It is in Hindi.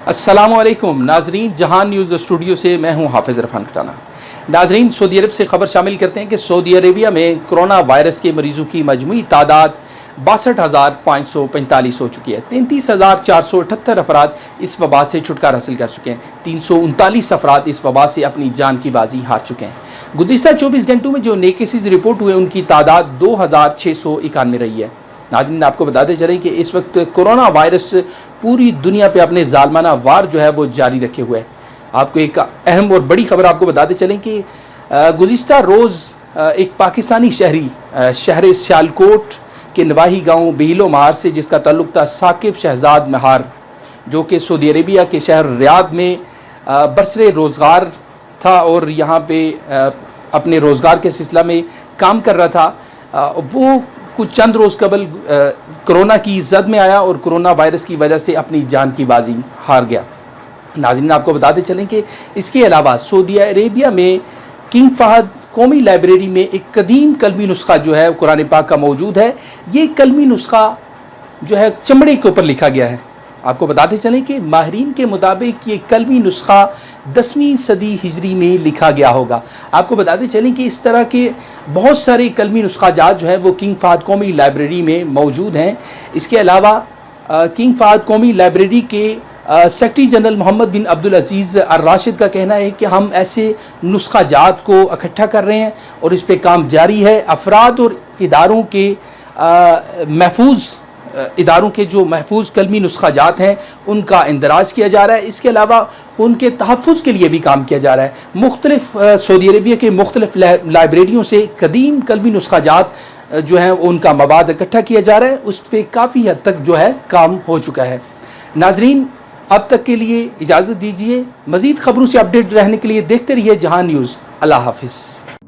अस्सलामुअलैकुम नाजरीन, जहान न्यूज़ स्टूडियो से मैं हूं हाफिज़ इरफान खटाना। नाजरीन, सऊदी अरब से खबर शामिल करते हैं कि सऊदी अरेबिया में कोरोना वायरस के मरीजों की मजमूई तादाद 62,545 हो चुकी है। 33,478 अफराद इस वबा से छुटकारा हासिल कर चुके हैं। 339 अफराद इस वबा से अपनी जान की बाजी हार चुके हैं। गुज़िश्ता 24 घंटों में जो नए केसेज रिपोर्ट हुए उनकी तादाद 2,691 रही है। नाज़रीन, आपको बताते चलें कि इस वक्त कोरोना वायरस पूरी दुनिया पे अपने जालमाना वार जो है वो जारी रखे हुए है। आपको एक अहम और बड़ी खबर आपको बताते चलें कि गुज़िश्ता रोज़ एक पाकिस्तानी शहरी शहर सियालकोट के नवाही गांव बेहिलो महार से, जिसका ताल्लुक़ था साकिब शहजाद महार, जो कि सऊदी अरेबिया के शहर रियाद में बरसरे रोज़गार था और यहाँ पे अपने रोज़गार के सिलसिला में काम कर रहा था। वो कुछ चंद रोज़ कबल कोरोना की जद में आया और कोरोना वायरस की वजह से अपनी जान की बाजी हार गया। नाज़रीन, आपको बताते चलें कि इसके अलावा सऊदी अरेबिया में किंग फहद कौमी लाइब्रेरी में एक कदीम कलमी नुस्खा जो है कुरान पाक का मौजूद है। ये कलमी नुस्खा जो है चमड़े के ऊपर लिखा गया है। आपको बताते चलें कि माहिरीन के मुताबिक ये कलमी नुस्खा 10वीं सदी हिजरी में लिखा गया होगा। आपको बताते चलें कि इस तरह के बहुत सारे कलमी नुस्खाजात जो है वो किंग फहद कौमी लाइब्रेरी में मौजूद हैं। इसके अलावा किंग फहद कौमी लाइब्रेरी के सेक्रेटरी जनरल मोहम्मद बिन अब्दुल अजीज़ अल राशिद का कहना है कि हम ऐसे नुस्खाजात को इकट्ठा कर रहे हैं और इस पर काम जारी है। अफराद और इदारों के इदारों के जो महफूज कलमी नुस्खाजात हैं उनका इंदराज किया जा रहा है। इसके अलावा उनके तहफ़्फ़ुज़ के लिए भी काम किया जा रहा है। मुख्तलिफ सऊदी अरेबिया के मुख्तलिफ लाइब्रेरियों से कदीम कलमी नुस्खाजात जो हैं उनका मवाद इकट्ठा किया जा रहा है। उस पर काफ़ी हद तक जो है काम हो चुका है। नाजरीन, अब तक के लिए इजाज़त दीजिए। मज़ीद ख़बरों से अपडेट रहने के लिए देखते रहिए जहान न्यूज़। अल्लाह हाफ़िज़।